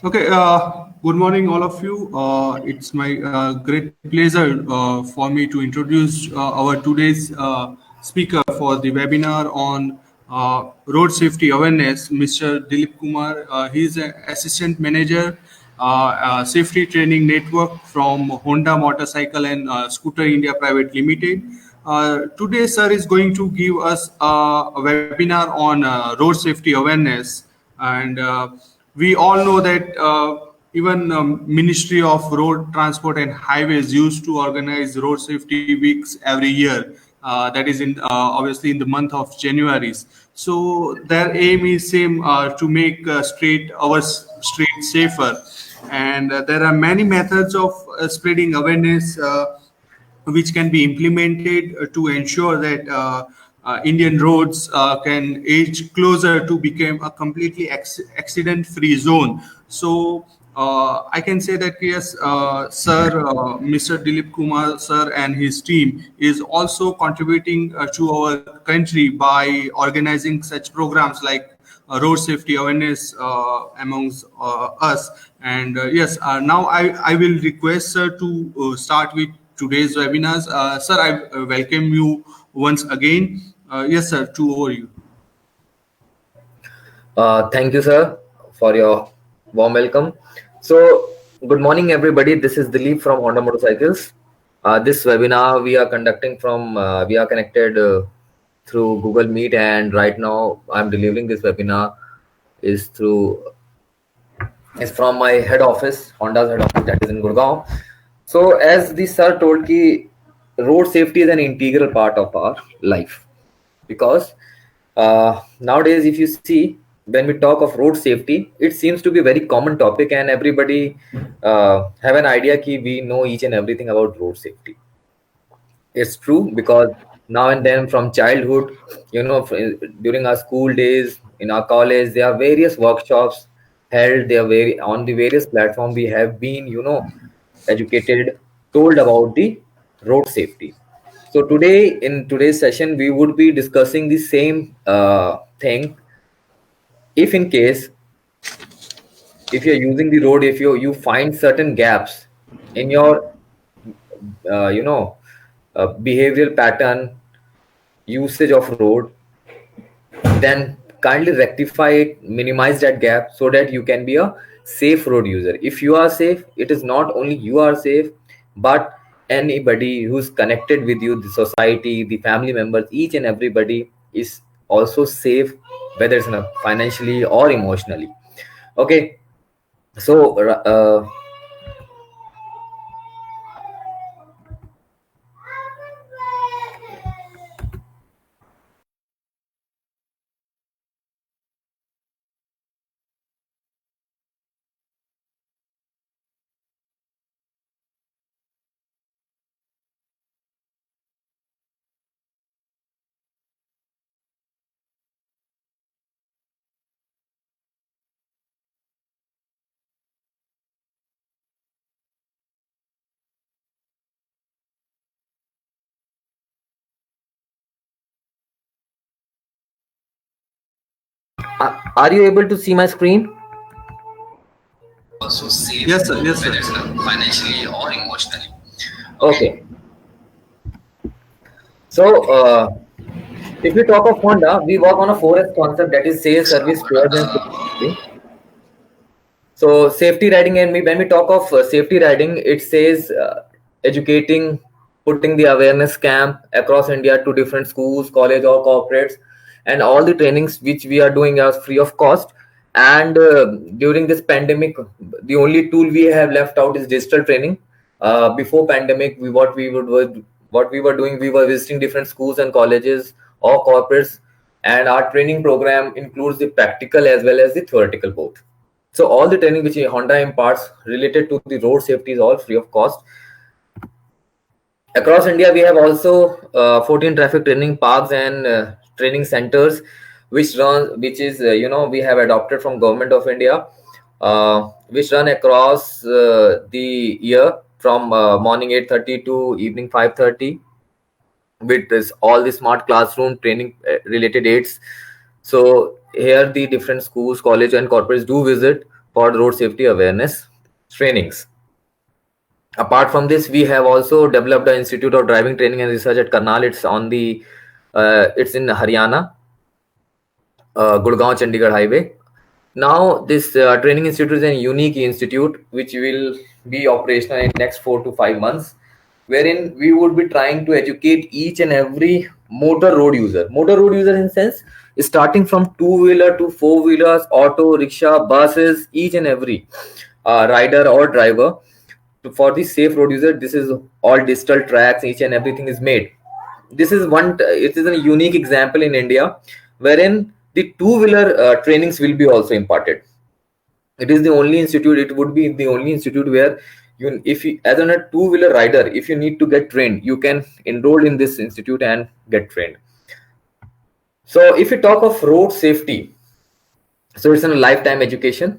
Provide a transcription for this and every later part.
Okay, good morning, all of you. It's my great pleasure for me to introduce our today's speaker for the webinar on road safety awareness, Mr. Dilip Kumar. He's an assistant manager, safety training network from Honda Motorcycle and Scooter India Private Limited. Today, sir is going to give us a webinar on road safety awareness, and we all know that even Ministry of Road Transport and Highways used to organize road safety weeks every year. That is in obviously in the month of January. So their aim is same to make street our street safer, and there are many methods of spreading awareness. Which can be implemented to ensure that Indian roads can age closer to become a completely accident-free zone. So I can say that yes, Sir, Mr. Dilip Kumar, sir, and his team is also contributing to our country by organizing such programs like road safety awareness amongst us. And yes, now I will request sir to start with today's webinars. Sir, I welcome you once again. Yes, sir, to over you. Thank you, sir, for your warm welcome. So, good morning, everybody. This is Dilip from Honda Motorcycles. This webinar we are conducting we are connected through Google Meet, and right now I'm delivering this webinar is from my head office, Honda's head office, that is in Gurgaon. So, as the sir told, ki road safety is an integral part of our life because nowadays, if you see, when we talk of road safety, it seems to be a very common topic, and everybody have an idea ki we know each and everything about road safety. It's true because now and then from childhood, during our school days, in our college, there are various workshops held. They are very on the various platform. We have been, educated, told about the road safety. So today, in today's session, we would be discussing the same thing. If in case, if you're using the road, if you find certain gaps in your, you know, behavioral pattern, usage of road, then kindly rectify it, minimize that gap so that you can be a safe road user. If you are safe, it is not only you are safe, but anybody who's connected with you, the society, the family members, each and everybody is also safe, whether it's financially or emotionally. Okay, so are you able to see my screen? Also safe, yes, sir. Yes, sir. Whether it's financially or emotionally. Okay. So, if we talk of Honda, we work on a 4S concept, that is sales, service, spares, and safety. So, safety riding, and when we talk of safety riding, it says educating, putting the awareness camp across India to different schools, college, or corporates, and all the trainings which we are doing are free of cost. And during this pandemic, the only tool we have left out is digital training. Before pandemic, what we were doing, we were visiting different schools and colleges or corporates, and our training program includes the practical as well as the theoretical both. So all the training which Honda imparts related to the road safety is all free of cost. Across India, we have also 14 traffic training parks and training centers, which is we have adopted from Government of India, which run across the year from morning 8:30 to evening 5:30, with this all the smart classroom training related aids. So here the different schools, college, and corporates do visit for road safety awareness trainings. Apart from this, we have also developed an Institute of Driving Training and Research at Karnal. It's in Haryana, Gurgaon Chandigarh highway. Now this training institute is a unique institute which will be operational in next 4 to 5 months, wherein we would be trying to educate each and every motor road user. Motor road user in sense, starting from two-wheeler to four-wheelers, auto, rickshaw, buses, each and every rider or driver. For the safe road user, this is all digital tracks, each and everything is made. This is it is a unique example in India, wherein the two-wheeler trainings will be also imparted. It is the only institute, it would be the only institute where if you, as a two-wheeler rider, if you need to get trained, you can enroll in this institute and get trained. So if you talk of road safety, so it's a lifetime education,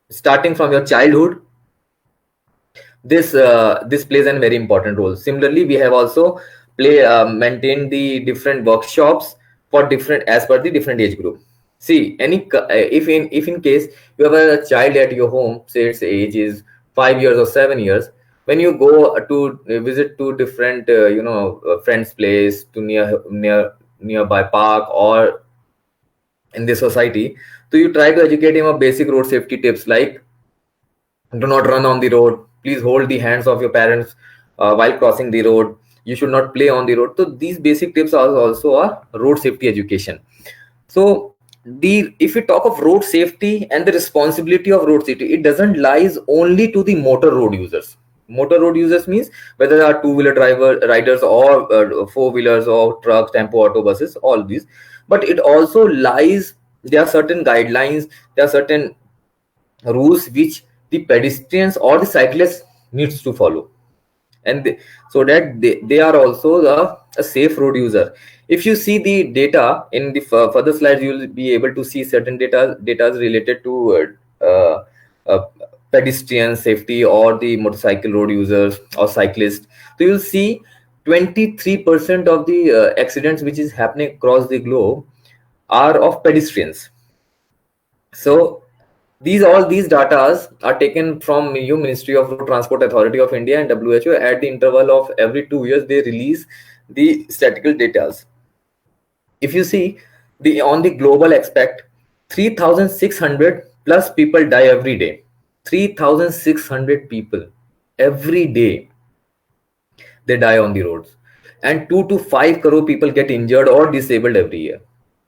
starting from your childhood. This plays a very important role. Similarly, we have also maintained the different workshops for different, as per the different age group. See, if in case you have a child at your home, say its age is 5 years or 7 years, when you go to visit to different friends' place, to nearby park or in the society, so you try to educate him of basic road safety tips like do not run on the road, please hold the hands of your parents while crossing the road, you should not play on the road. So these basic tips are also our road safety education. So if we talk of road safety and the responsibility of road safety, it doesn't lies only to the motor road users. Motor road users means whether they are two-wheeler riders or four-wheelers or trucks, tempo, auto, buses, all these. But it also lies, there are certain guidelines, there are certain rules which the pedestrians or the cyclists needs to follow, and so that they are also a safe road user. If you see the data in the further slides, you will be able to see certain data related to pedestrian safety or the motorcycle road users or cyclists. So you'll see 23% of the accidents which is happening across the globe are of pedestrians. So all these data are taken from Ministry of Road Transport Authority of India and WHO. At the interval of every 2 years, they release the statistical data. If you see on the global aspect, 3,600 plus people die every day. 3,600 people every day they die on the roads, and 2 to 5 crore people get injured or disabled every year.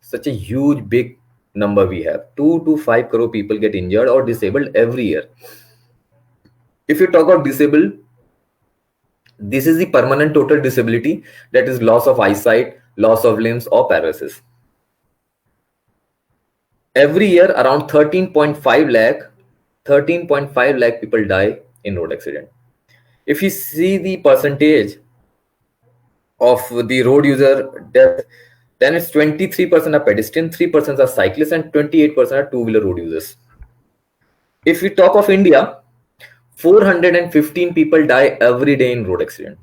Such a huge big number we have. 2 to 5 crore people get injured or disabled every year. If you talk about disabled, this is the permanent total disability, that is loss of eyesight, loss of limbs or paralysis. Every year around 13.5 lakh people die in road accident. If you see the percentage of the road user death, then it's 23% are pedestrian, 3% are cyclists, and 28% are two-wheeler road users. If we talk of India, 415 people die every day in road accident.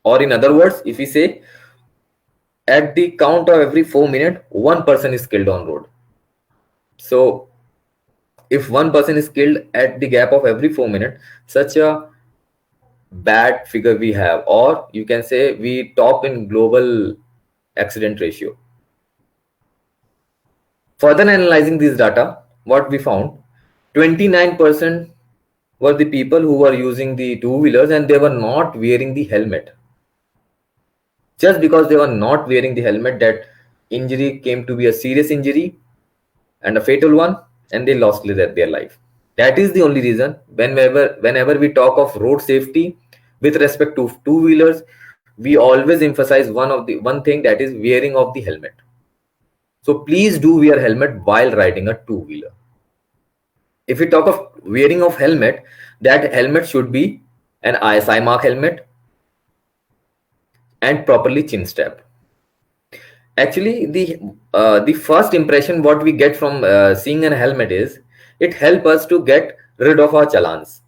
Or in other words, if we say at the count of every 4 minutes, one person is killed on road. So if one person is killed at the gap of every 4 minutes, such a bad figure we have, or you can say we top in global accident ratio. Further analyzing this data, what we found, 29% were the people who were using the two-wheelers and they were not wearing the helmet. Just because they were not wearing the helmet, that injury came to be a serious injury and a fatal one, and they lost their life. That is the only reason whenever we talk of road safety with respect to two-wheelers, we always emphasize one thing, that is wearing of the helmet. So please do wear helmet while riding a two-wheeler. If we talk of wearing of helmet, that helmet should be an ISI mark helmet and properly chin strap. Actually, the first impression what we get from seeing a helmet is it helps us to get rid of our challans.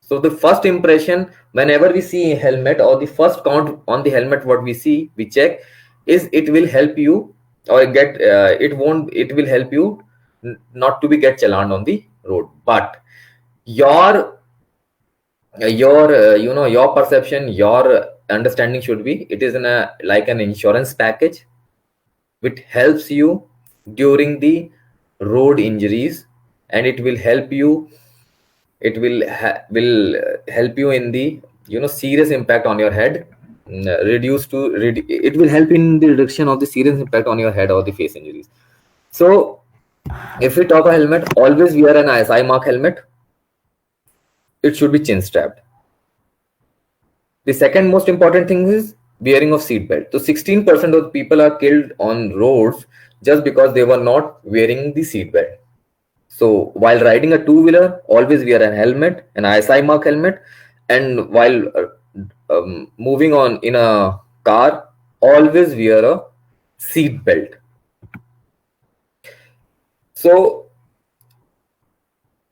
So the first impression whenever we see a helmet, or the first count on the helmet what we check is it will help you or it will help you not to be get challaned on the road. But your your perception, your understanding should be, it is in a like an insurance package which helps you during the road injuries, and it will help you, it will help you in the serious impact on your head, it will help in the reduction of the serious impact on your head or the face injuries. So if we talk a helmet, always wear an ISI mark helmet. It should be chin strapped. The second most important thing is wearing of seat belt. So 16% of people are killed on roads just because they were not wearing the seat belt. So while riding a two-wheeler, always wear a helmet, an ISI mark helmet, and while moving on in a car, always wear a seat belt. So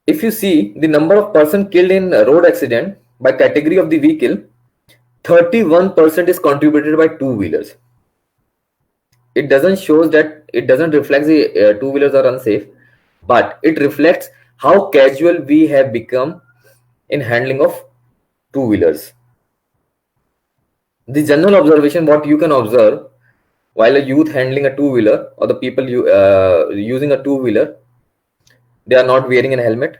if you see the number of person killed in a road accident by category of the vehicle, 31% is contributed by two-wheelers. It doesn't show that, it doesn't reflect the two-wheelers are unsafe, but it reflects how casual we have become in handling of two-wheelers. The general observation, what you can observe while a youth handling a two-wheeler, or the people using a two-wheeler, they are not wearing a helmet,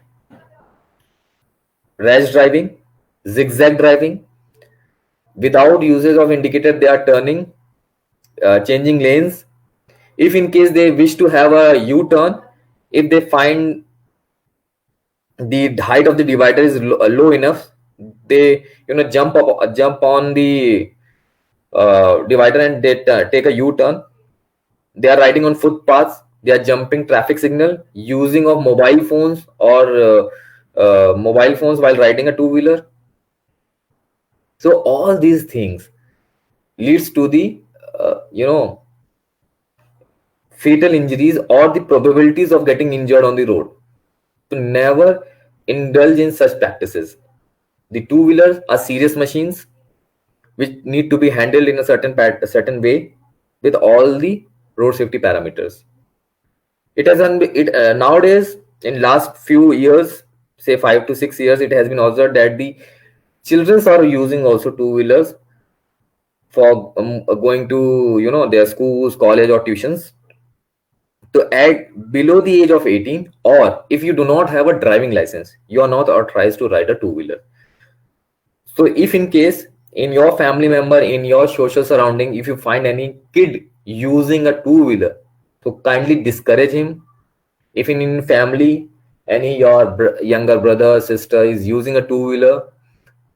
rash driving, zigzag driving, without usage of indicator they are turning, changing lanes. If in case they wish to have a U-turn, if they find the height of the divider is low enough, they jump on the divider and they take a U-turn. They are riding on footpaths, they are jumping traffic signal, using of mobile phones or mobile phones while riding a two-wheeler. So all these things leads to the fatal injuries or the probabilities of getting injured on the road. To never indulge in such practices. The two-wheelers are serious machines which need to be handled in a certain way with all the road safety parameters. It has nowadays, in last few years, say 5 to 6 years, it has been observed that the children are using also two-wheelers for going to their schools, college or tuitions. To add below the age of 18, or if you do not have a driving license, you are not authorized to ride a two-wheeler. So if in case in your family member, in your social surrounding, if you find any kid using a two-wheeler, so kindly discourage him. If in family any your younger brother, sister is using a two-wheeler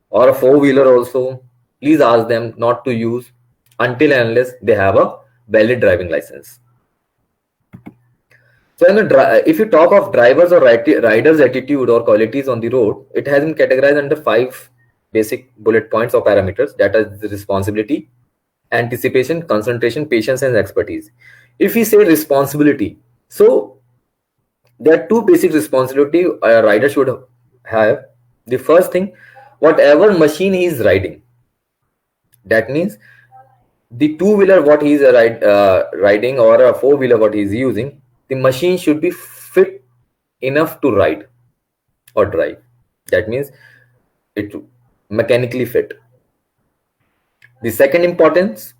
or a four-wheeler also, please ask them not to use until and unless they have a valid driving license. So if you talk of drivers or riders' attitude or qualities on the road, it has been categorized under 5 basic bullet points or parameters, that is the responsibility, anticipation, concentration, patience and expertise. If we say responsibility, so there are 2 basic responsibility a rider should have. The first thing, whatever machine he is riding, that means the two-wheeler what he is riding or a four-wheeler what he is using, the machine should be fit enough to ride or drive. That means it mechanically fit. The second importance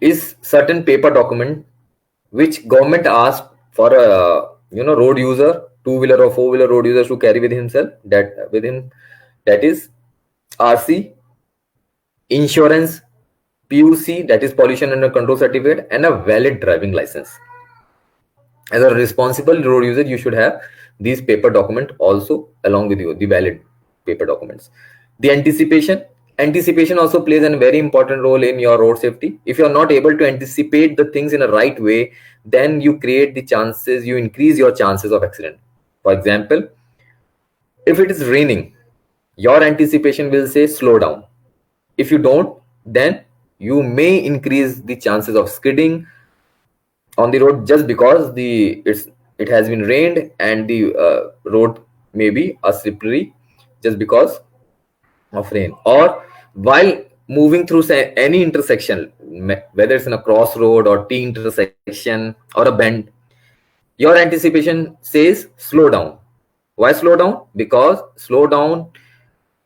is certain paper document which government asked for a road user, two-wheeler or four-wheeler road users to carry with himself, that is RC, insurance, PUC, that is pollution and control certificate, and a valid driving license. As a responsible road user, you should have these paper document also along with you, the valid paper documents. The anticipation also plays a very important role in your road safety. If you are not able to anticipate the things in a right way, then you create the chances, you increase your chances of accident. For example, if it is raining, your anticipation will say slow down. If you don't, then you may increase the chances of skidding on the road just because it has been rained and the road may be a slippery just because of rain. Or while moving through any intersection, whether it's in a crossroad or T intersection or a bend, your anticipation says slow down. Why slow down? Because slow down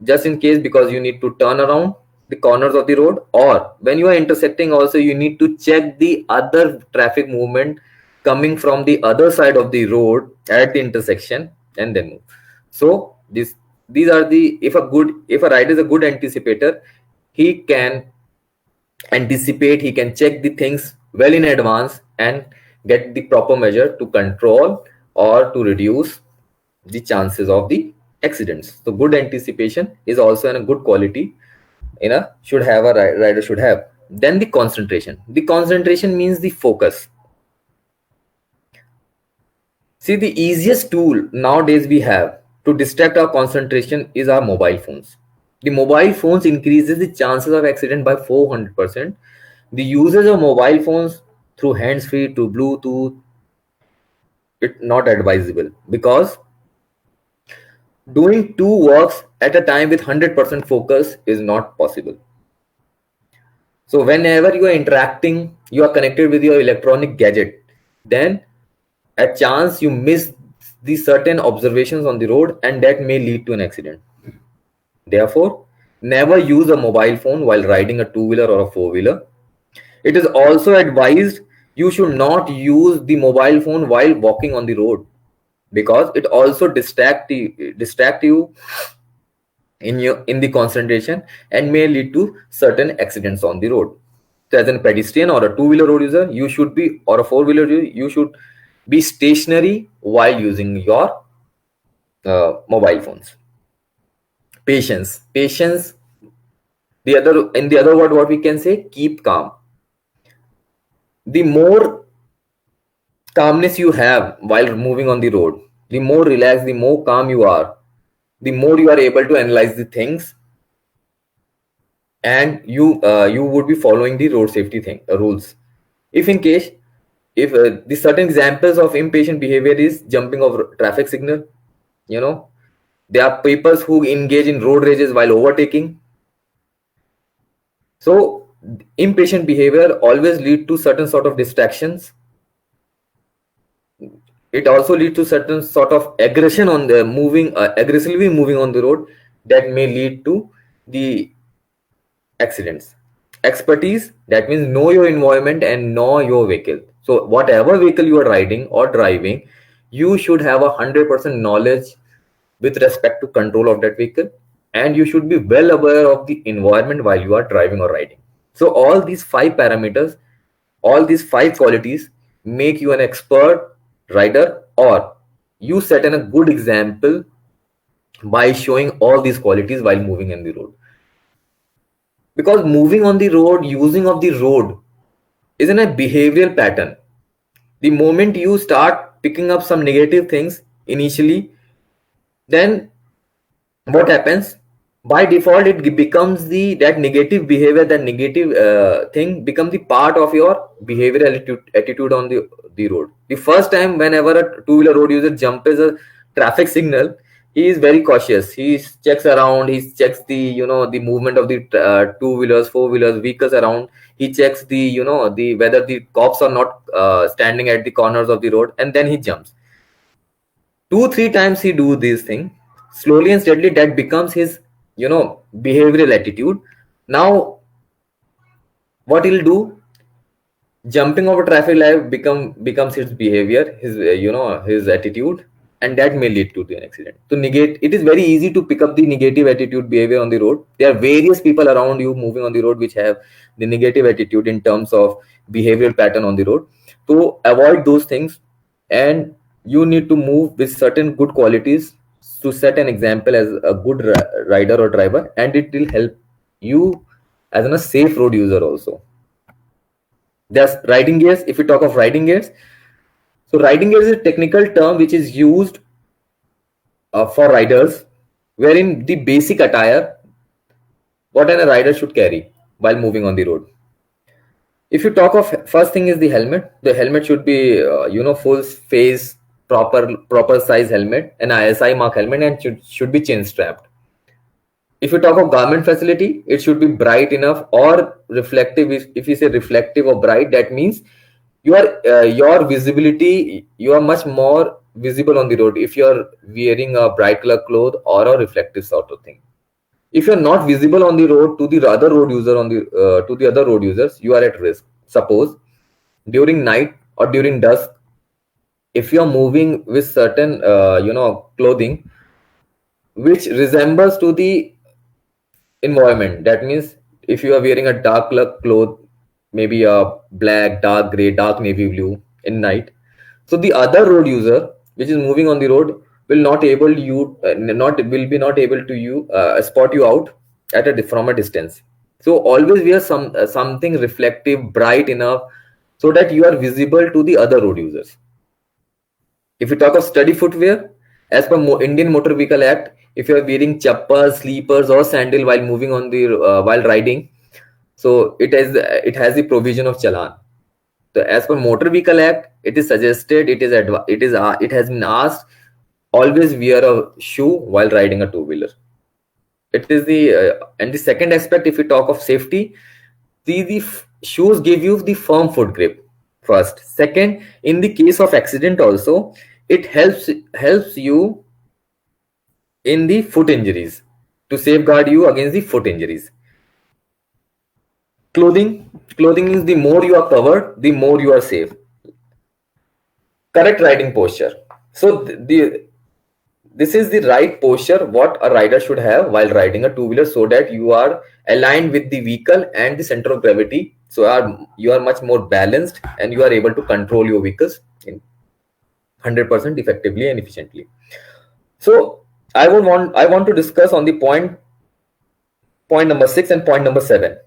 just in case, because you need to turn around the corners of the road, or when you are intersecting also you need to check the other traffic movement coming from the other side of the road at the intersection and then move. So these are the, if a rider is a good anticipator, he can anticipate, he can check the things well in advance and get the proper measure to control or to reduce the chances of the accidents. So good anticipation is also a good quality should have, a rider should have. Then the concentration means the focus. See, the easiest tool nowadays we have to distract our concentration is our mobile phones. The mobile phones increases the chances of accident by 400%. The usage of mobile phones through hands-free to Bluetooth, it's not advisable, because doing two works at a time with 100% focus is not possible. So whenever you are interacting, you are connected with your electronic gadget, then a chance you miss the certain observations on the road, and that may lead to an accident. Therefore, never use a mobile phone while riding a two-wheeler or a four-wheeler. It is also advised you should not use the mobile phone while walking on the road, because it also distract you in the concentration and may lead to certain accidents on the road. So as a pedestrian or a two-wheeler road user, you should be, or a four-wheeler user, you should be stationary while using your mobile phones. Patience. In the other word, what we can say, keep calm. The more calmness you have while moving on the road, the more relaxed, the more calm you are, the more you are able to analyze the things, and you would be following the road safety rules. If in case, if the certain examples of impatient behavior is jumping of traffic signal, there are people who engage in road rages while overtaking. So impatient behavior always lead to certain sort of distractions. It also leads to certain sort of aggression on the aggressively moving on the road, that may lead to the accidents. Expertise, that means know your environment and know your vehicle. So whatever vehicle you are riding or driving, you should have 100% knowledge with respect to control of that vehicle, and you should be well aware of the environment while you are driving or riding. So all these 5 parameters, all these 5 qualities make you an expert rider, or you set a good example by showing all these qualities while moving in the road. Because moving on the road, using of the road is in a behavioral pattern. The moment you start picking up some negative things initially, then what happens? By default, it becomes that negative behavior, that negative thing become the part of your behavioral attitude on the road. The first time whenever a two-wheeler road user jumps a traffic signal, he is very cautious. He checks around, he checks the the movement of the two-wheelers, four-wheelers, vehicles around. He checks the the whether the cops are not standing at the corners of the road, and then he jumps. 2-3 times he do this thing, slowly and steadily that becomes his behavioral attitude. Now what he'll do, jumping over traffic light becomes his behavior, his his attitude, and that may lead to an accident. To negate, it is very easy to pick up the negative attitude behavior on the road. There are various people around you moving on the road which have the negative attitude in terms of behavioral pattern on the road. To avoid those things, and you need to move with certain good qualities to set an example as a good rider or driver, and it will help you as a safe road user also. There's riding gears. If we talk of riding gears, so riding gears is a technical term which is used for riders, wherein the basic attire what a rider should carry while moving on the road. If you talk of, first thing is the helmet. The helmet should be full face, proper size helmet, an ISI mark helmet, and should be chin strapped. If you talk of garment facility, it should be bright enough or reflective. If you say reflective or bright, that means your visibility, you are much more visible on the road if you're wearing a bright color cloth or a reflective sort of thing. If you're not visible on the road to the other road user on the to the other road users, you are at risk. Suppose during night or during dusk, if you're moving with certain clothing which resembles to the environment, that means if you are wearing a dark color cloth, maybe a black, dark gray, dark navy blue in night, so the other road user which is moving on the road will not able you not will be not able to you spot you out at a from a distance. So always wear something reflective, bright enough, so that you are visible to the other road users. If you talk of study footwear, as per Indian Motor Vehicle Act, if you are wearing chappals, sleepers, or sandal while moving on the while riding, so it has the provision of challan. So as per Motor Vehicle Act, it is suggested, it has been asked, always wear a shoe while riding a two-wheeler. It is the and the second aspect, if we talk of safety, the shoes give you the firm foot grip. First, second, in the case of accident also, it helps you in the foot injuries, to safeguard you against the foot injuries. Clothing is, the more you are covered, the more you are safe. Correct riding posture. So this is the right posture what a rider should have while riding a two-wheeler, so that you are aligned with the vehicle and the center of gravity. So you are much more balanced and you are able to control your vehicles in 100% effectively and efficiently. So I want to discuss on the point number 6 and point number 7.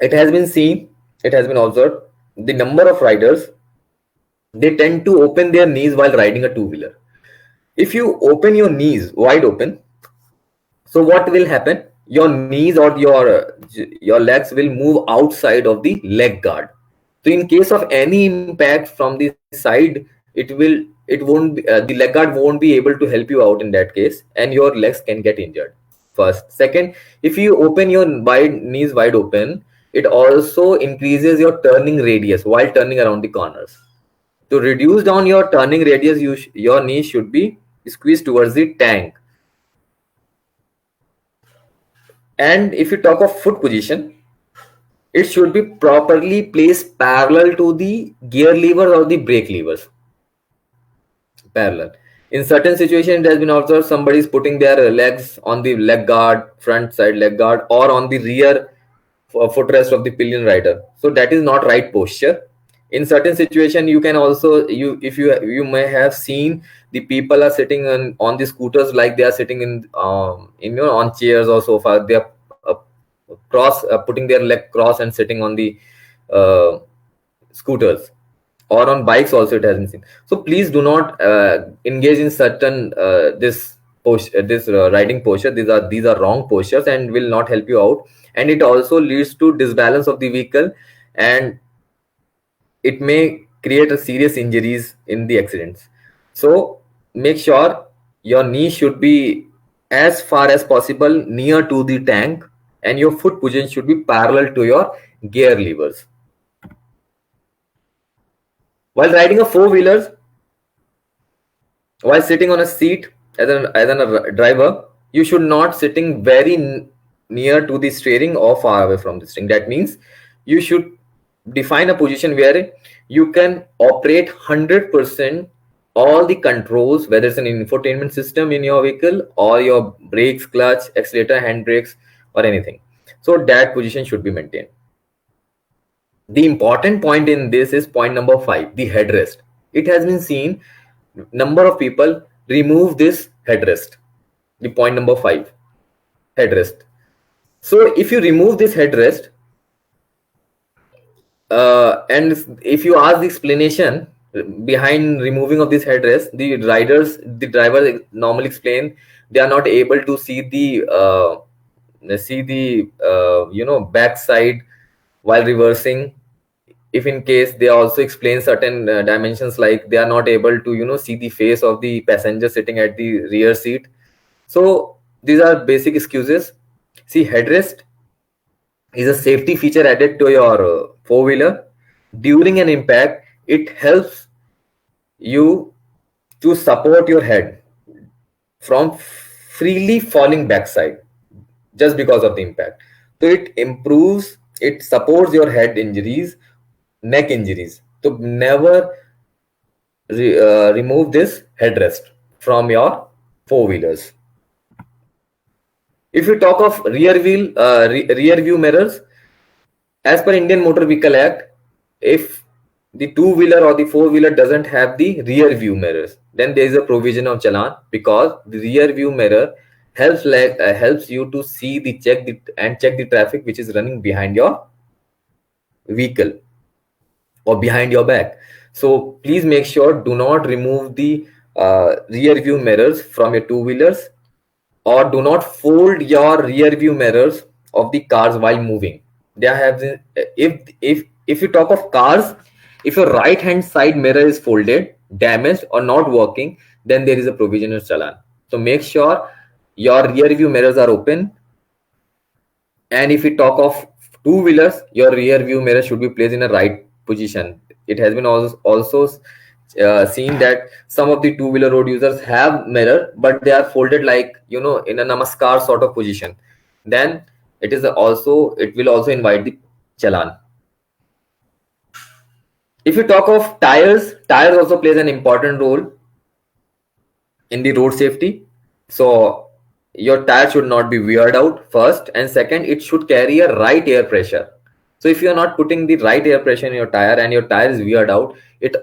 It has been observed, the number of riders, they tend to open their knees while riding a two-wheeler. If you open your knees wide open, so what will happen? Your knees or your legs will move outside of the leg guard. So in case of any impact from the side, the leg guard won't be able to help you out in that case, and your legs can get injured. First. Second, if you open your knees wide open, it also increases your turning radius while turning around the corners. To reduce down your turning radius, your knee should be squeezed towards the tank. And if you talk of foot position, it should be properly placed parallel to the gear lever or the brake levers. Parallel. In certain situations, it has been observed somebody is putting their legs on the leg guard, front side leg guard, or on the rear footrest of the pillion rider. So that is not right posture. In certain situation, you can also you may have seen the people are sitting on the scooters like they are sitting in on chairs or sofa. They are putting their leg cross and sitting on the scooters, or on bikes also it has been seen. So please do not engage in certain this riding posture. These are wrong postures and will not help you out, and it also leads to disbalance of the vehicle, and it may create a serious injuries in the accidents. So make sure your knee should be as far as possible near to the tank, and your foot position should be parallel to your gear levers. While riding a four-wheeler, while sitting on a seat as a driver, you should not sitting very near to the steering or far away from the steering. That means you should define a position where you can operate 100% all the controls, whether it's an infotainment system in your vehicle or your brakes, clutch, accelerator, hand brakes, or anything. So that position should be maintained. The important point in this is point number 5, the headrest. It has been seen number of people remove this headrest. The point number 5, headrest. So if you remove this headrest, and if you ask the explanation behind removing of this headrest, the driver normally explain they are not able to see the back side while reversing. If in case they also explain certain dimensions, like they are not able to see the face of the passenger sitting at the rear seat. So these are basic excuses. See, headrest is a safety feature added to your four-wheeler. During an impact, it helps you to support your head from freely falling backside just because of the impact. So it supports your head injuries, neck injuries. So never remove this headrest from your four-wheelers. If you talk of rear view mirrors, as per Indian Motor Vehicle Act, if the two-wheeler or the four-wheeler doesn't have the rear view mirrors, then there is a provision of challan, because the rear view mirror helps you to see check the traffic which is running behind your vehicle or behind your back. So please make sure, do not remove the rear view mirrors from your two-wheelers, or do not fold your rear view mirrors of the cars while moving. They have if you talk of cars, if your right hand side mirror is folded, damaged, or not working, then there is a provision of challan. So make sure your rear view mirrors are open. And if we talk of two-wheelers, your rear view mirror should be placed in a right position. It has been also seen that some of the two-wheeler road users have mirror, but they are folded like, in a namaskar sort of position. Then it will also invite the challan. If you talk of tires also plays an important role in the road safety. So your tire should not be weared out, first, and second, it should carry a right air pressure. So if you are not putting the right air pressure in your tire and your tire is weared out, it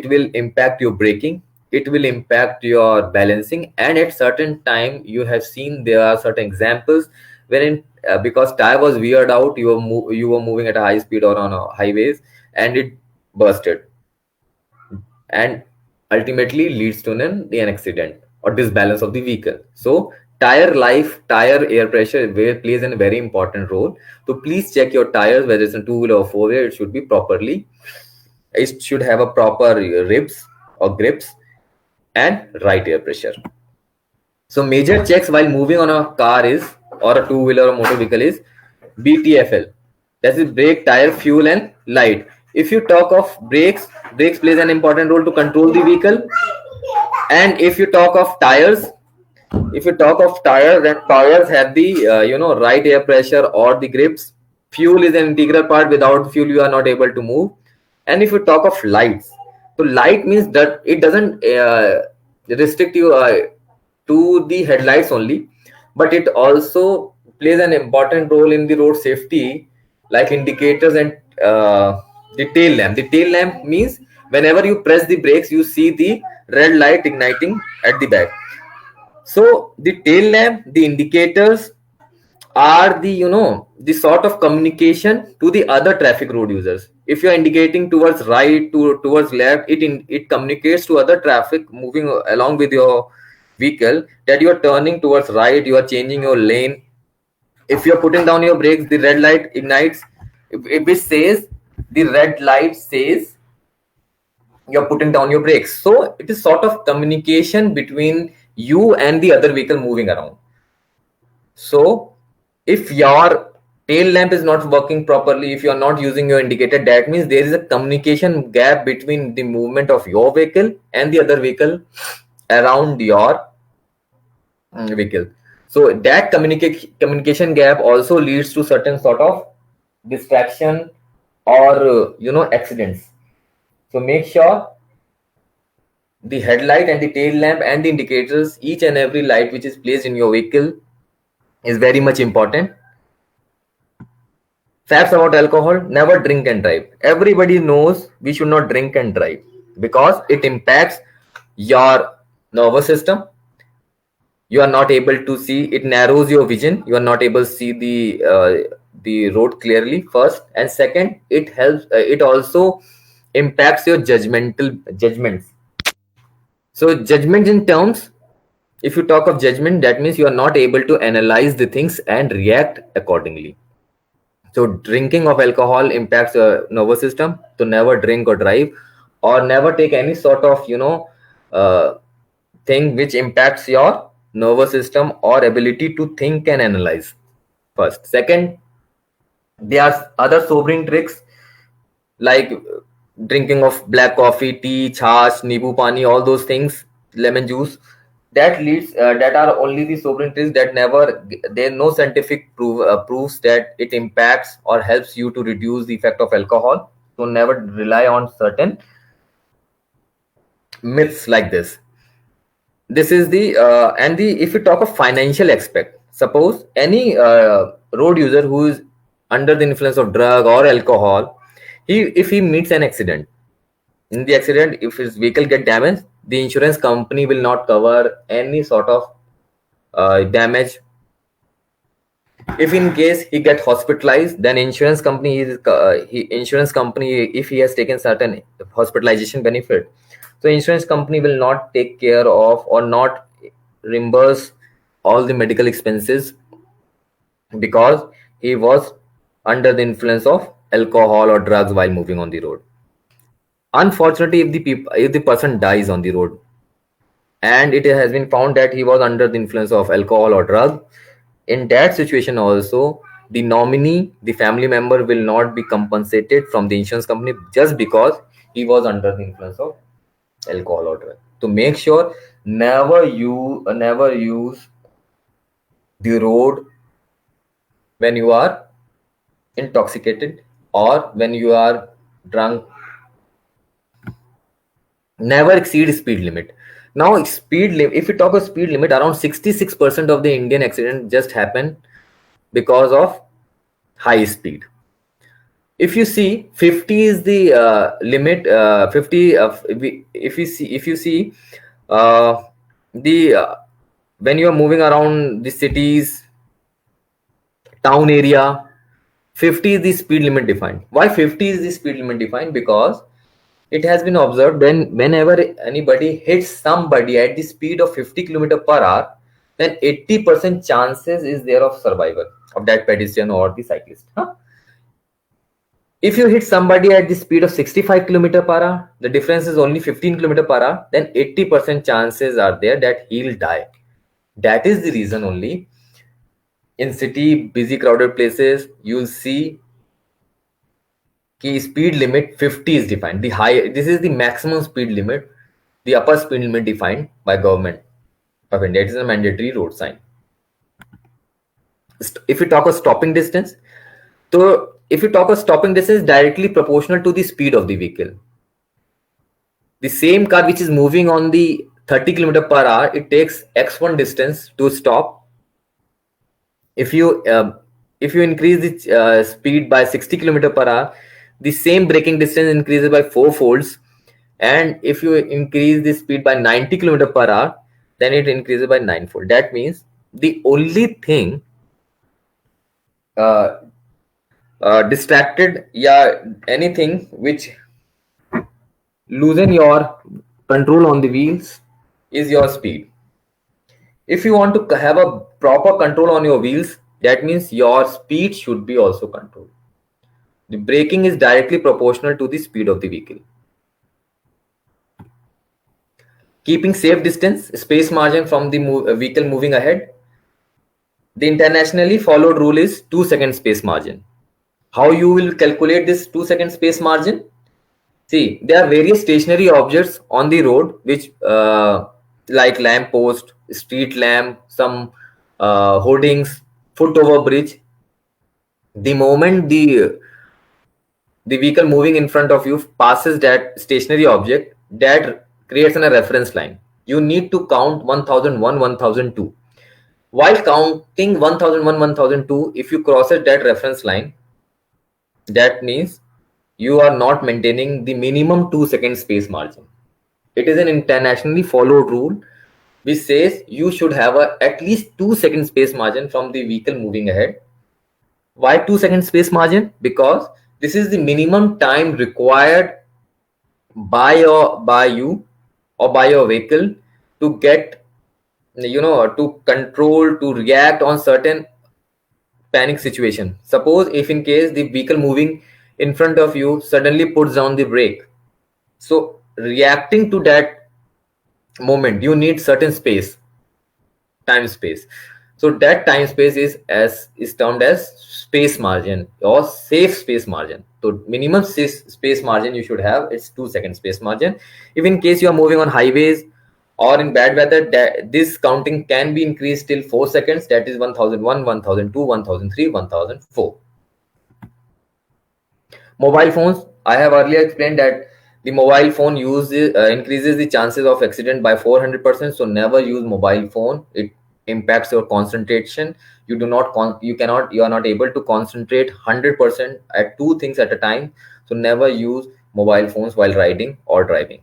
will impact your braking, it will impact your balancing, and at certain time you have seen there are certain examples wherein because tire was weared out, you were moving at a high speed or on highways, and it bursted, and ultimately leads to an accident or disbalance of the vehicle. So tire life, tire air pressure plays a very important role. So please check your tires, whether it's a two-wheeler or four-wheeler, it should have a proper ribs or grips and right air pressure. So major checks while moving on a car or a two-wheeler or motor vehicle is BTFL. That is brake, tire, fuel, and light. If you talk of brakes plays an important role to control the vehicle. And if you talk of tires, then tires have the right air pressure or the grips. Fuel is an integral part. Without fuel, you are not able to move. And if you talk of lights, so light means that it doesn't restrict you to the headlights only, but it also plays an important role in the road safety, like indicators and the tail lamp. The tail lamp means whenever you press the brakes, you see the red light igniting at the back. So the tail lamp, the indicators are the sort of communication to the other traffic road users. If you are indicating towards right, towards left, it communicates to other traffic moving along with your vehicle that you are turning towards right, you are changing your lane. If you are putting down your brakes, the red light ignites, which says the red light says you're putting down your brakes. So it is sort of communication between you and the other vehicle moving around. So if your tail lamp is not working properly, if you are not using your indicator, that means there is a communication gap between the movement of your vehicle and the other vehicle around your vehicle. So that communication gap also leads to certain sort of distraction or accidents. So make sure the headlight and the tail lamp and the indicators, each and every light which is placed in your vehicle is very much important. Facts about alcohol: never drink and drive. Everybody knows we should not drink and drive because it impacts your nervous system. You are not able to see, it narrows your vision, you are not able to see the road clearly, first, and second, it also impacts your judgments. So judgment in terms, if you talk of judgment, that means you are not able to analyze the things and react accordingly. So drinking of alcohol impacts your nervous system. So never drink or drive, or never take any sort of thing which impacts your nervous system or ability to think and analyze. First. Second, there are other sobering tricks like drinking of black coffee, tea, chash, nibu pani, all those things lemon juice, that leads that are only the sovereign trees that never, there no scientific proofs that it impacts or helps you to reduce the effect of alcohol. So never rely on certain myths like this. This is the and the, if you talk of financial aspect, suppose any road user who is under the influence of drug or alcohol, if he meets an accident, in the accident if his vehicle get damaged, the insurance company will not cover any sort of damage. If in case he get hospitalized, then insurance company is insurance company, if he has taken certain hospitalization benefit, so insurance company will not take care of or not reimburse all the medical expenses because he was under the influence of alcohol or drugs while moving on the road. Unfortunately, if the person dies on the road and it has been found that he was under the influence of alcohol or drug, in that situation also, the nominee, the family member, will not be compensated from the insurance company just because he was under the influence of alcohol or drug. To make sure, never use the road when you are intoxicated or when you are drunk. Never exceed speed limit. Now speed limit, if you talk of speed limit, around 66% of the Indian accident just happen because of high speed. If you see, 50 is the limit. 50 if you see the when you are moving around the cities, town area, 50 is the speed limit defined. Why 50 is the speed limit defined? Because it has been observed whenever anybody hits somebody at the speed of 50 km/h, then 80% chances is there of survival of that pedestrian or the cyclist. If you hit somebody at the speed of 65 km/h, the difference is only 15 km/h, then 80% chances are there that he'll die. That is the reason only in city, busy crowded places, you'll see speed limit 50 is defined. This is the maximum speed limit, the upper speed limit defined by government of India. It is a mandatory road sign. If you talk of stopping distance, so if you talk of stopping distance, directly proportional to the speed of the vehicle. The same car which is moving on the 30 km/h, it takes x1 distance to stop. If you increase the speed by 60 km/h, the same braking distance increases by 4 folds, and if you increase the speed by 90 km/h, then it increases by 9 fold. That means the only thing distracted, yeah, anything which loosen your control on the wheels is your speed. If you want to have a proper control on your wheels, that means your speed should be also controlled. The braking is directly proportional to the speed of the vehicle. Keeping safe distance, space margin from the vehicle moving ahead. The internationally followed rule is 2-second space margin. How you will calculate this 2-second space margin? See, there are various stationary objects on the road which like lamp post, street lamp, some hoardings, foot over bridge. The moment the vehicle moving in front of you passes that stationary object, that creates a reference line. You need to count 1001, 1002. While counting 1001, 1002, if you crosses that reference line, that means you are not maintaining the minimum 2-second space margin. It is an internationally followed rule which says you should have at least 2-second space margin from the vehicle moving ahead. Why 2-second space margin? Because this is the minimum time required by you or by your vehicle to get, to control, to react on certain panic situation. Suppose if in case the vehicle moving in front of you suddenly puts down the brake, so reacting to that moment you need certain time space. So that time space is termed as space margin or safe space margin. So minimum space margin you should have, it's 2-second space margin. If in case you are moving on highways or in bad weather, this counting can be increased till 4 seconds. That is 1001, 1002, 1003, 1004. Mobile phones, I have earlier explained that the mobile phone increases the chances of accident by 400%. So never use mobile phone. It impacts your concentration. You are not able to concentrate 100% at two things at a time. So never use mobile phones while riding or driving.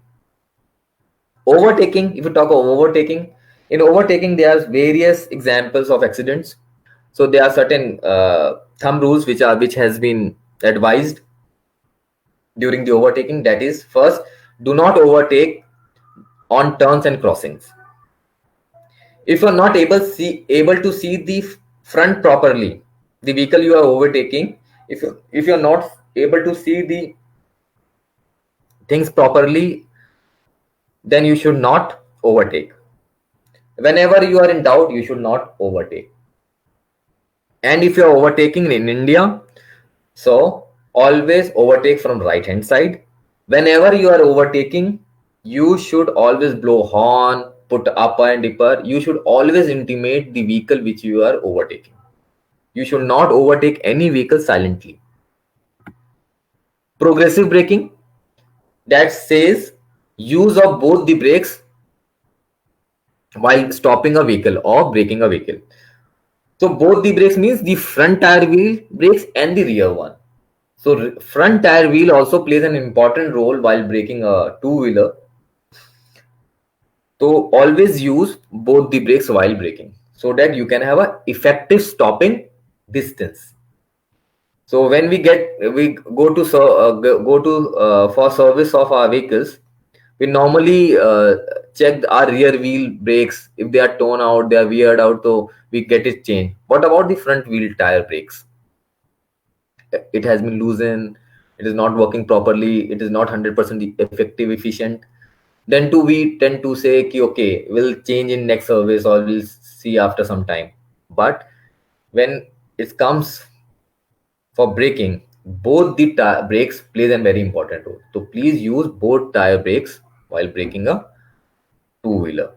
Overtaking, if you talk of overtaking, in overtaking there are various examples of accidents. So there are certain thumb rules which has been advised during the overtaking. That is, first, do not overtake on turns and crossings. If you are not able to see the front properly, the vehicle you are overtaking, if you are not able to see the things properly, then you should not overtake. Whenever you are in doubt, you should not overtake. And if you are overtaking in India, so always overtake from right hand side. Whenever you are overtaking, you should always blow horn, put upper and dipper. You should always intimate the vehicle which you are overtaking. You should not overtake any vehicle silently. Progressive braking, that says use of both the brakes while stopping a vehicle or braking a vehicle. So both the brakes means the front tire wheel brakes and the rear one. So front tire wheel also plays an important role while braking a two-wheeler. So always use both the brakes while braking so that you can have a effective stopping distance. So when we go to for service of our vehicles, we normally check our rear wheel brakes. If they are torn out, they are weared out, so we get it changed. What about the front wheel tire brakes? It has been loosened, it is not working properly, it is not 100% effective, efficient. Then too we tend to say okay, we'll change in next service or we'll see after some time. But when it comes for braking, both the brakes plays a very important role. So please use both tire brakes while braking a two-wheeler.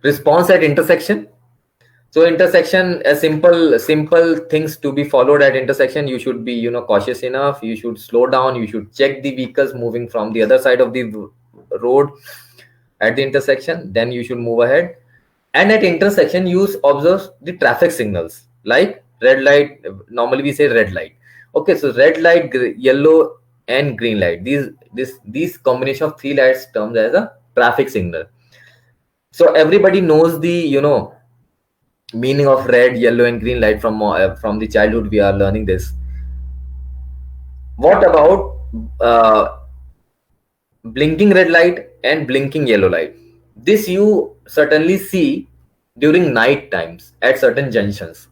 Response at intersection. So intersection, a simple things to be followed at intersection. You should be cautious enough. You should slow down. You should check the vehicles moving from the other side of the road at the intersection. Then you should move ahead. And at intersection, you observe the traffic signals like red light. Normally we say red light. Okay, so red light, yellow, and green light. These combination of three lights termed as a traffic signal. So everybody knows the meaning of red, yellow, and green light from the childhood. We are learning this. What about blinking red light and blinking yellow light? This you certainly see during night times at certain junctions.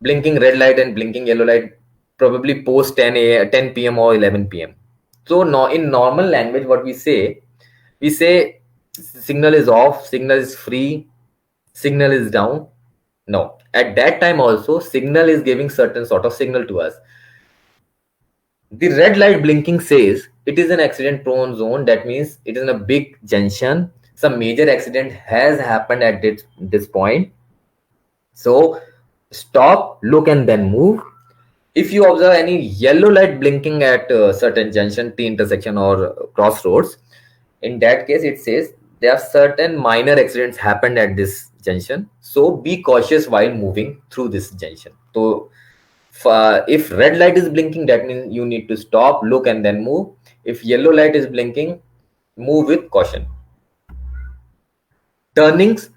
Blinking red light and blinking yellow light probably post 10 p.m. or 11 p.m. So now in normal language, what we say signal is off, signal is free, signal is down. No, at that time also signal is giving certain sort of signal to us. The red light blinking says it is an accident prone zone. That means it is in a big junction. Some major accident has happened at this point. So stop, look, and then move. If you observe any yellow light blinking at a certain junction, T intersection, or crossroads, in that case it says there are certain minor accidents happened at this junction. So be cautious while moving through this junction. So if red light is blinking, that means you need to stop, look, and then move. If yellow light is blinking, move with caution. Turnings.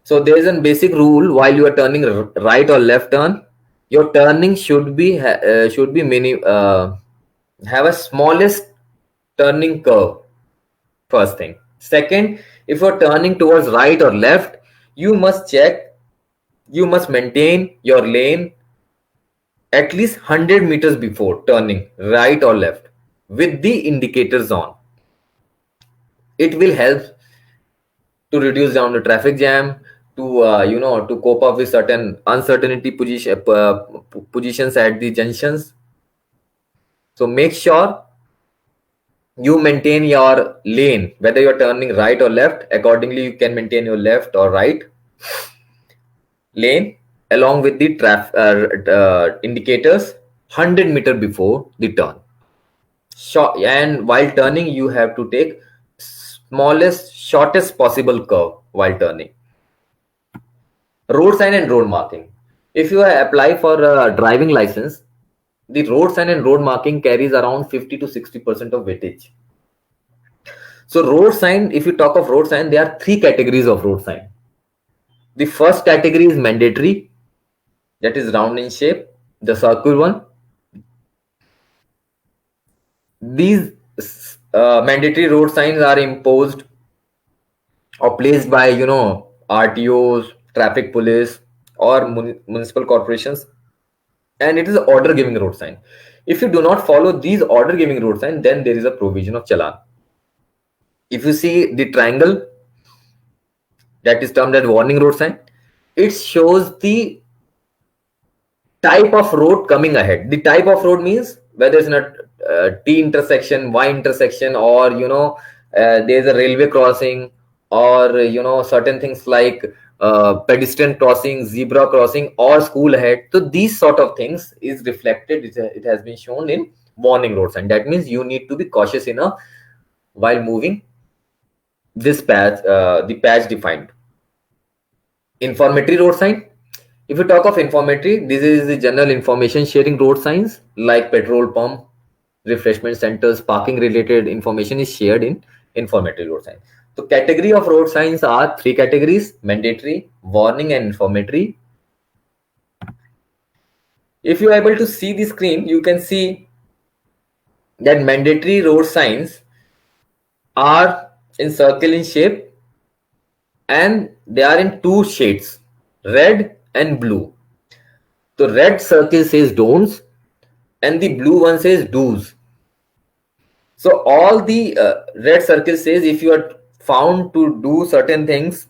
So there is a basic rule while you are turning right or left turn. Your turning should be have a smallest turning curve. First thing. Second, if you're turning towards right or left, you must maintain your lane at least 100 meters before turning right or left with the indicators on. It will help to reduce down the traffic jam, to cope up with certain uncertainty positions at the junctions. So make sure You maintain your lane, whether you're turning right or left. Accordingly, you can maintain your left or right lane along with the indicators 100 meter before the turn. And while turning, you have to take smallest, shortest possible curve while turning. Road sign and road marking. If you apply for a driving license, the road sign and road marking carries around 50 to 60% of weightage. So road sign, if you talk of road sign, there are three categories of road sign. The first category is mandatory, that is round in shape, the circle one. These mandatory road signs are imposed or placed by RTOs, traffic police, or municipal corporations, and it is an order giving road sign. If you do not follow these order giving road sign, then there is a provision of challan. If you see the triangle that is termed as warning road sign, it shows the type of road coming ahead. The type of road means whether it's in a T intersection, Y intersection, or there's a railway crossing, or certain things like pedestrian crossing, zebra crossing, or school ahead. So these sort of things is reflected. It has been shown in warning road sign. That means you need to be cautious enough while moving this patch, the patch defined. Informatory road sign. If you talk of informatory, this is the general information sharing road signs like petrol pump, refreshment centers, parking related information is shared in informatory road signs. So category of road signs are three categories: mandatory, warning, and informatory. If you are able to see the screen, you can see that mandatory road signs are in circle in shape, and they are in two shades, red and blue. The red circle says don'ts and the blue one says do's. So all the red circle says if you are found to do certain things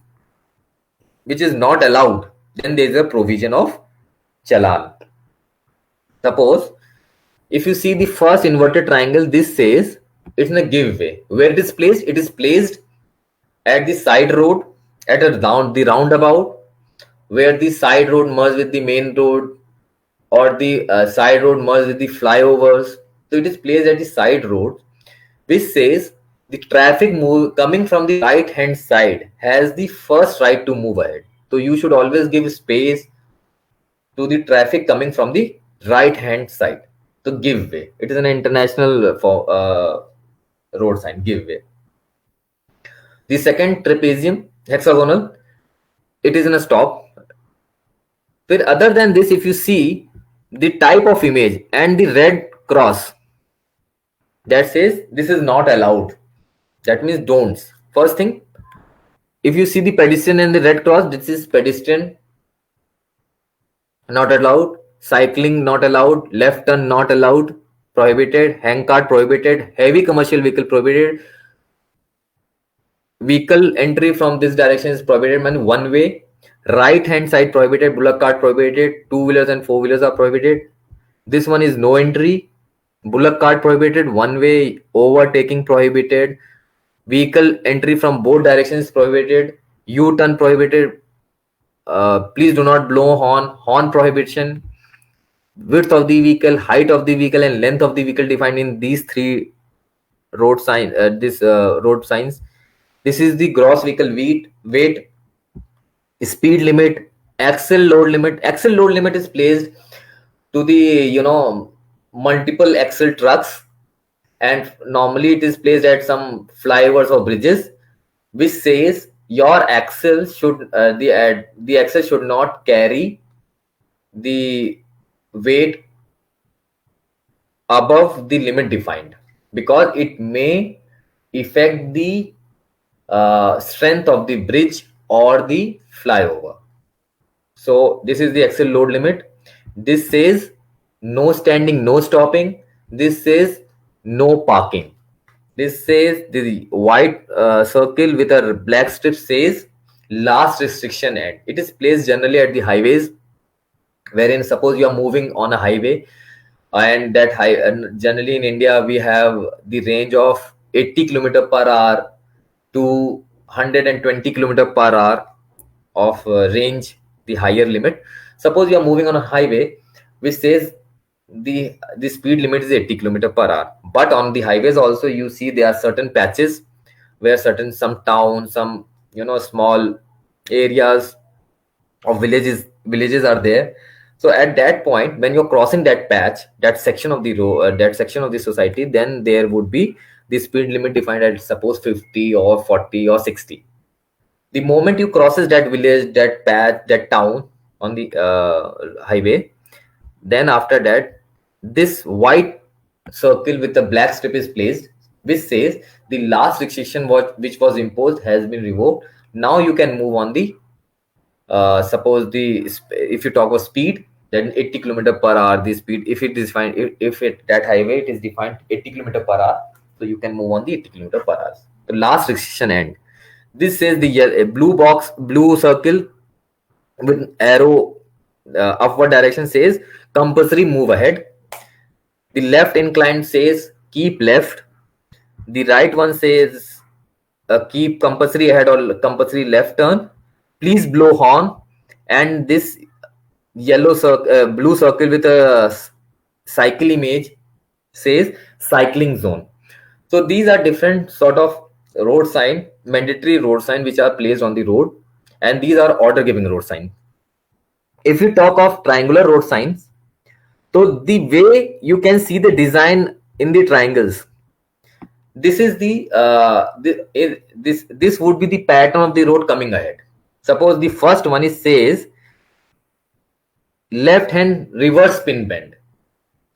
which is not allowed, then there is a provision of challan. Suppose if you see the first inverted triangle, this says it's in a giveaway. Where it is placed? It is placed at the side road, at the roundabout, where the side road merges with the main road, or the side road merges with the flyovers. So it is placed at the side road, which says the traffic coming from the right hand side has the first right to move ahead. So you should always give space to the traffic coming from the right hand side. So give way. It is an international road sign, give way. The second trapezium, hexagonal, it is in a stop. But other than this, if you see the type of image and the red cross that says this is not allowed, that means don'ts. First thing, if you see the pedestrian and the red cross, this is pedestrian not allowed, cycling not allowed, left turn not allowed, prohibited, hang cart prohibited, heavy commercial vehicle prohibited, vehicle entry from this direction is prohibited, man, one way, right hand side prohibited, bullock cart prohibited, two wheelers and four wheelers are prohibited. This one is no entry, bullock cart prohibited, one way, overtaking prohibited, vehicle entry from both directions prohibited, U-turn prohibited, please do not blow horn prohibition, width of the vehicle, height of the vehicle, and length of the vehicle defined in these three road signs. This is the gross vehicle weight, speed limit, axle load limit. Axle load limit is placed to the multiple axle trucks, and normally it is placed at some flyovers or bridges, which says your axle should the axle should not carry the weight above the limit defined, because it may affect the strength of the bridge or the flyover. So this is the axle load limit. This says no standing, no stopping. This says no parking. This says the white circle with a black strip says last restriction end. It is placed generally at the highways, wherein suppose you are moving on a highway, and that generally in India we have the range of 80 km per hour to 120 km per hour of range, the higher limit. Suppose you are moving on a highway which says the speed limit is 80 km per hour, but on the highways also you see there are certain patches where some towns, some small areas of villages are there. So at that point, when you're crossing that patch, that section of the road, that section of the society, then there would be the speed limit defined at suppose 50 or 40 or 60. The moment you crosses that village, that patch, that town on the highway, then after that, this white circle with the black strip is placed, which says the last restriction which was imposed has been revoked. Now you can move on the suppose if you talk about speed, then 80 km per hour the speed. If it is defined, if it that highway it is defined 80 km per hour, so you can move on the 80 km per hour. The last restriction end. This says the blue circle with arrow upward direction says compulsory move ahead. The left inclined says keep left. The right one says keep compulsory ahead or compulsory left turn. Please blow horn. And this blue circle with a cycle image says cycling zone. So these are different sort of road sign, mandatory road sign which are placed on the road, and these are order giving road sign. If you talk of triangular road signs, so the way you can see the design in the triangles, this is this would be the pattern of the road coming ahead. Suppose the first one is says left hand reverse spin bend.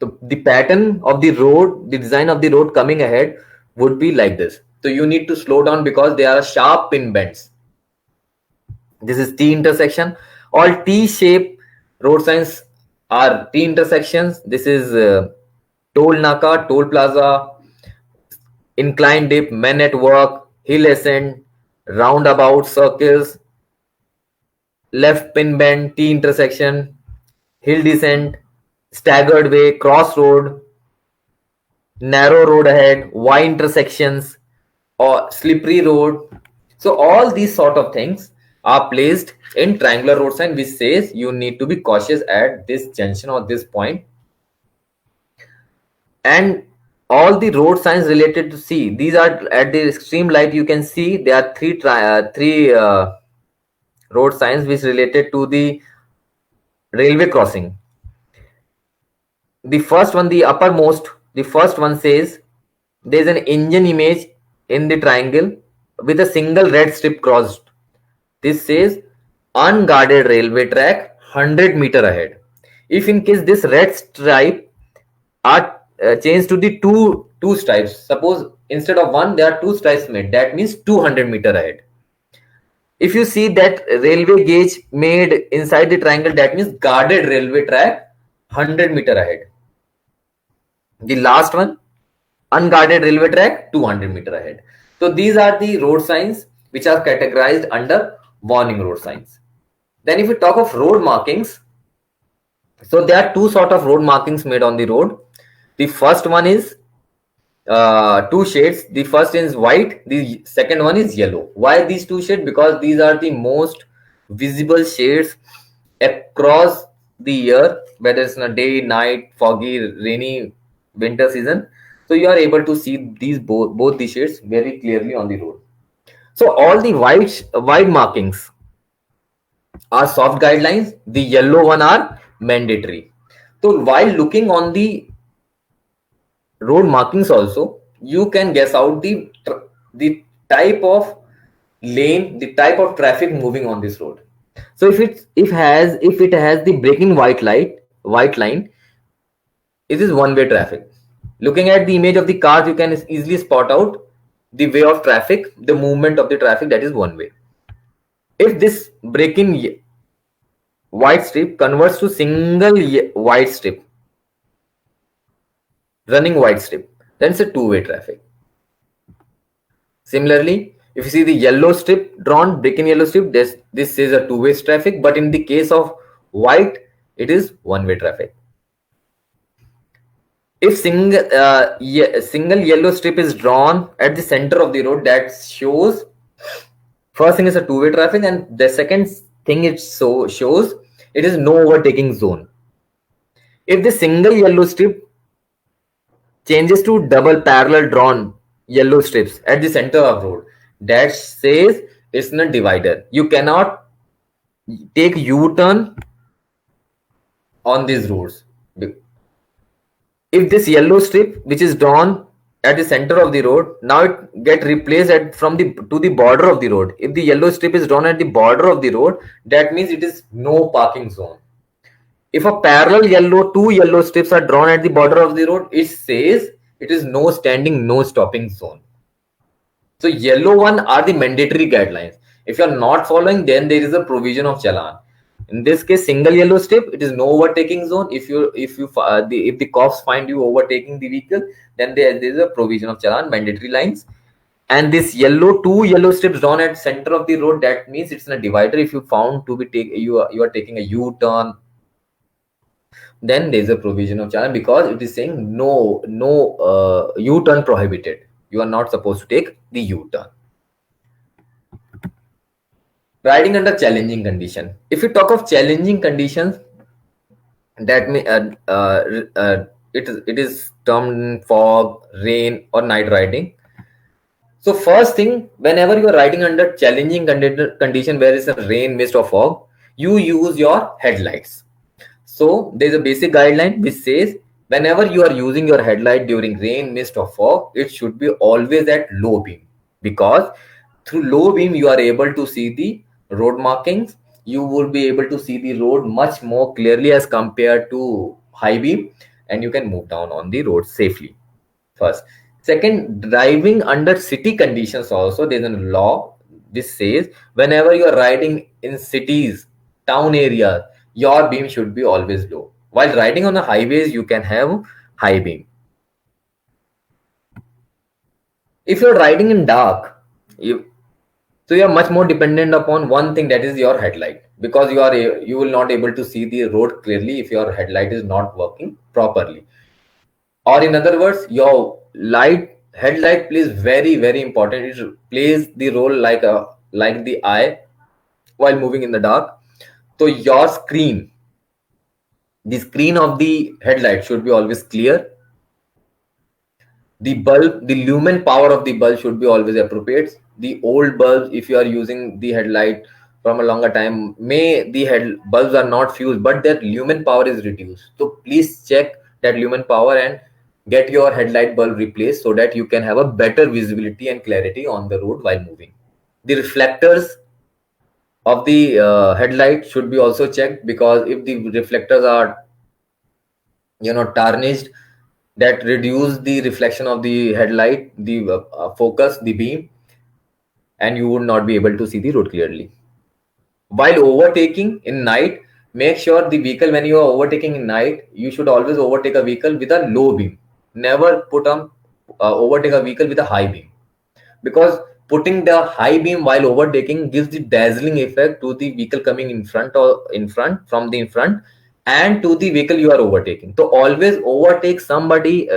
So the pattern of the road, the design of the road coming ahead would be like this. So you need to slow down because there are sharp pin bends. This is T intersection. All T-shape road signs are T intersections. This is toll naka, toll plaza, incline dip, men at work, hill ascent, roundabout, circles, left pin bend, T intersection, hill descent, staggered way, crossroad, narrow road ahead, Y intersections, or slippery road. So all these sort of things are placed in triangular road sign, which says you need to be cautious at this junction or this point. And all the road signs related to C, these are at the extreme light. You can see there are three road signs which related to the railway crossing. The first one, the uppermost, the first one says there is an engine image in the triangle with a single red strip crossed. This says unguarded railway track 100 meters ahead. If in case this red stripe are changed to the two stripes, suppose instead of one there are two stripes made, that means 200 meters ahead. If you see that railway gauge made inside the triangle, that means guarded railway track 100 meters ahead. The last one, unguarded railway track 200 meters ahead. So these are the road signs which are categorized under warning road signs. Then if we talk of road markings, so there are two sort of road markings made on the road. The first one is two shades. The first is white, the second one is yellow. Why these two shades? Because these are the most visible shades across the year, whether it's in a day, night, foggy, rainy, winter season. So you are able to see these both the shades very clearly on the road. So all the white markings are soft guidelines. The yellow one are mandatory. So while looking on the road markings also, you can guess out the type of lane, the type of traffic moving on this road. So if it has the braking white line, it is one-way traffic. Looking at the image of the cars, you can easily spot out the way of traffic, the movement of the traffic, that is one way. If this braking white strip converts to single white strip, running white strip, then it's a two-way traffic. Similarly, if you see the yellow strip drawn, braking yellow strip, this is a two-way traffic, but in the case of white, it is one-way traffic. If single yellow strip is drawn at the center of the road, that shows, first thing is a two-way traffic, and the second thing it shows it is no overtaking zone. If the single yellow strip changes to double parallel drawn yellow strips at the center of road, that says it's in a divider. You cannot take U-turn on these roads. If this yellow strip which is drawn at the center of the road, now it get replaced from the to the border of the road. If the yellow strip is drawn at the border of the road, that means it is no parking zone. If a parallel two yellow strips are drawn at the border of the road, it says it is no standing, no stopping zone. So yellow one are the mandatory guidelines. If you are not following, then there is a provision of challan. In this case, single yellow strip, it is no overtaking zone. If the cops find you overtaking the vehicle, then there is a provision of challan, mandatory lines. And this two yellow strips drawn at center of the road, that means it's in a divider. If you found to be you are taking a U-turn, then there is a provision of challan, because it is saying no U-turn prohibited. You are not supposed to take the U-turn. Riding under challenging condition. If you talk of challenging conditions, that may it is termed fog, rain, or night riding. So first thing, whenever you are riding under challenging condition, where is a rain, mist, or fog, you use your headlights. So there is a basic guideline which says whenever you are using your headlight during rain, mist, or fog, it should be always at low beam, because through low beam you are able to see the road markings. You will be able to see the road much more clearly as compared to high beam, and you can move down on the road safely. First. Second, driving under city conditions also, there's a law which says whenever you are riding in cities, town areas, your beam should be always low. While riding on the highways, you can have high beam. If you're riding in dark, you are much more dependent upon one thing, that is your headlight, because you will not able to see the road clearly if your headlight is not working properly. Or in other words, your headlight plays very important. It plays the role like the eye while moving in the dark. So your the screen of the headlight should be always clear. The lumen power of the bulb should be always appropriate. The old bulbs, if you are using the headlight from a longer time, the bulbs are not fused, but their lumen power is reduced. So please check that lumen power and get your headlight bulb replaced, so that you can have a better visibility and clarity on the road while moving. The reflectors of the headlight should be also checked, because if the reflectors are tarnished, that reduce the reflection of the headlight, the focus, the beam, and you would not be able to see the road clearly. While overtaking in night, make sure the vehicle, when you are overtaking in night, you should always overtake a vehicle with a low beam. Never overtake a vehicle with a high beam, because putting the high beam while overtaking gives the dazzling effect to the vehicle coming in front from the in front, and to the vehicle you are overtaking. So always overtake somebody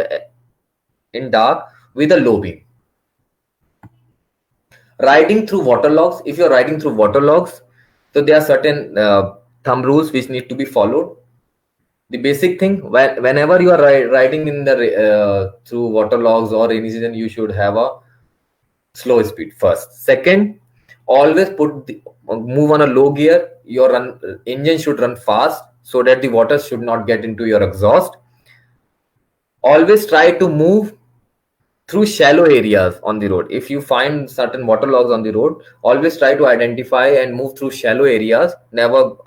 in dark with a low beam. Riding through waterlogs. If you're riding through waterlogs, so there are certain thumb rules which need to be followed. The basic thing, whenever you are riding in the through waterlogs or rainy season, you should have a slow speed first. Second, always move on a low gear. Your engine should run fast, so that the water should not get into your exhaust. Always try to move through shallow areas on the road. If you find certain waterlogs on the road, always try to identify and move through shallow areas. Never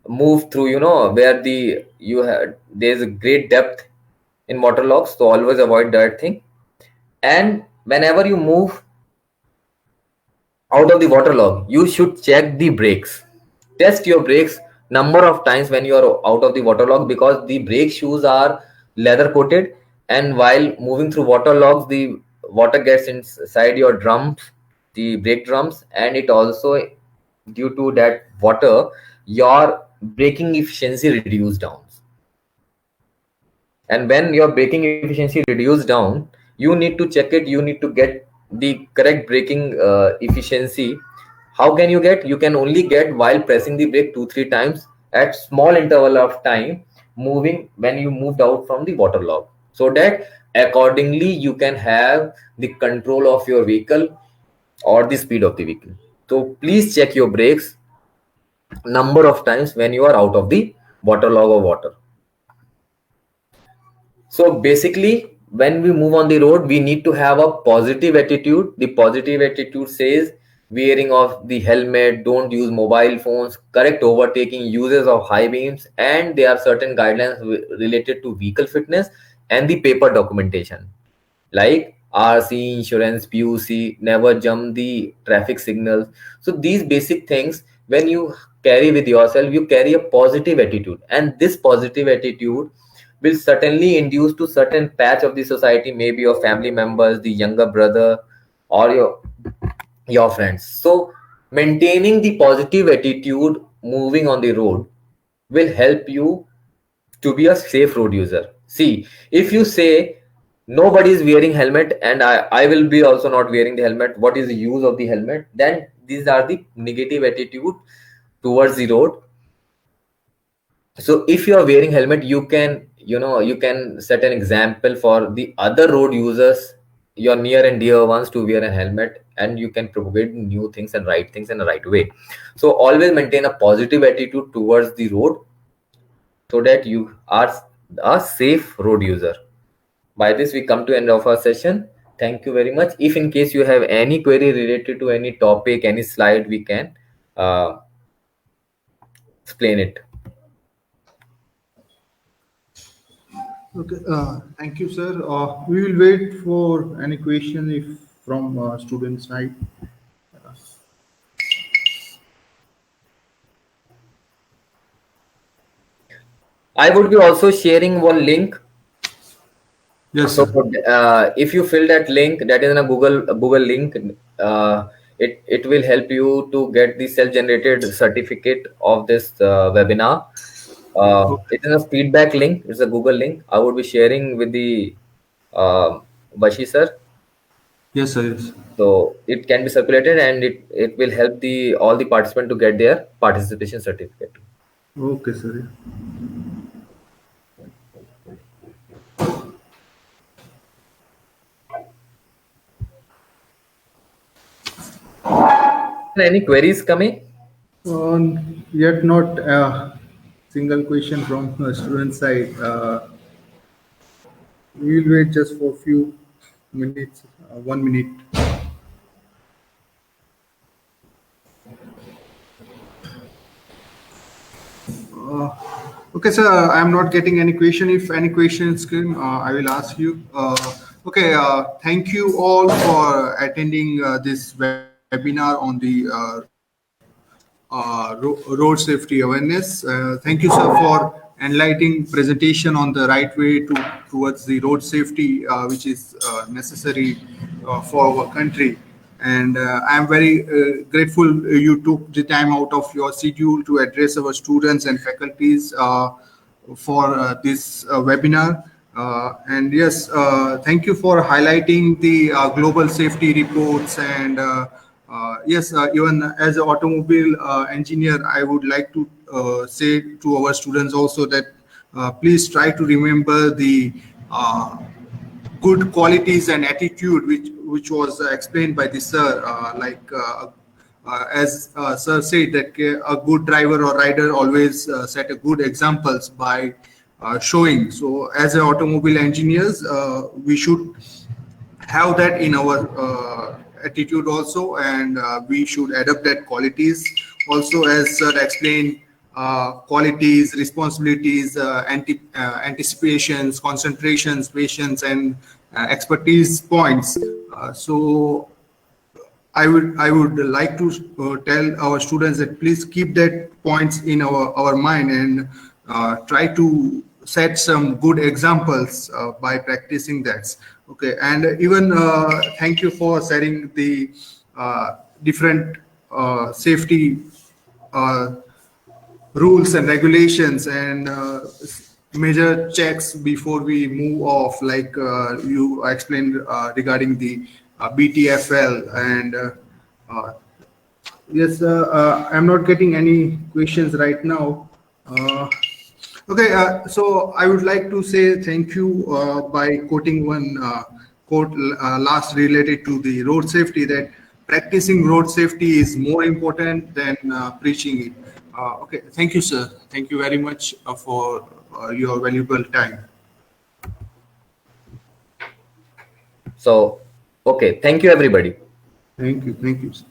move through where there's a great depth in waterlogs. So always avoid that thing. And whenever you move out of the waterlog, you should check the brakes. Test your brakes number of times when you are out of the waterlog, because the brake shoes are leather coated, and while moving through waterlogs, the water gets inside your drums, the brake drums, and it also, due to that water, your braking efficiency reduces down. And when your braking efficiency reduced down, you need to check it. You need to get the correct braking efficiency. How can you get? You can only get while pressing the brake 2-3 times at small interval of time, moving when you moved out from the water log, so that accordingly you can have the control of your vehicle or the speed of the vehicle. So please check your brakes number of times when you are out of the water log or water. So basically, when we move on the road, we need to have a positive attitude. The positive attitude says wearing of the helmet, don't use mobile phones, correct overtaking, uses of high beams, and there are certain guidelines related to vehicle fitness and the paper documentation, like RC, insurance, PUC, never jump the traffic signals. So these basic things, when you carry with yourself, you carry a positive attitude, and this positive attitude will certainly induce to certain patch of the society, maybe your family members, the younger brother, or your friends. So maintaining the positive attitude moving on the road will help you to be a safe road user. See, if you say nobody is wearing helmet and I will be also not wearing the helmet, what is the use of the helmet? Then these are the negative attitude towards the road. So if you are wearing helmet, you can, you can set an example for the other road users, your near and dear ones, to wear a helmet, and you can propagate new things and right things in the right way. So always maintain a positive attitude towards the road, so that you are a safe road user. By this we come to end of our session. Thank you very much. If in case you have any query related to any topic, any slide, we can explain it. Okay, thank you, sir. We will wait for any question if from student side. I would be also sharing one link. Yes, So sir. if you fill that link, that is in a Google link, it will help you to get the self-generated certificate of this webinar. It is a feedback link. It's a Google link. I would be sharing with the Bashi sir. Yes, sir. Yes. So it can be circulated, and it will help the all the participants to get their participation certificate. Okay, sir. Any queries coming? Yet not a single question from student side. We will wait just for a few minutes, 1 minute. Okay, sir, I am not getting any question. If any questions come, I will ask you. Okay, thank you all for attending this webinar on the road safety awareness. Thank you, sir, for enlightening presentation on the right way towards the road safety, which is necessary for our country. And I am very grateful you took the time out of your schedule to address our students and faculties for this webinar. And yes, thank you for highlighting the global safety reports. And yes, even as an automobile engineer, I would like to say to our students also that please try to remember the good qualities and attitude which was explained by the sir, as sir said that a good driver or rider always set a good examples by showing. So as an automobile engineers, we should have that in our attitude also, and we should adopt that qualities also, as sir explained. Qualities, responsibilities, anticipations, concentrations, patience, and expertise points. So I would like to tell our students that please keep that points in our mind, and try to set some good examples by practicing that. Okay, and even thank you for sharing the different safety rules and regulations, and major checks before we move off, like you explained regarding the BTFL and yes, I'm not getting any questions right now. Okay, so I would like to say thank you by quoting one quote last related to the road safety, that practicing road safety is more important than preaching it. Okay, thank you, sir. Thank you very much for your valuable time. So, okay, thank you, everybody. Thank you. Thank you, sir.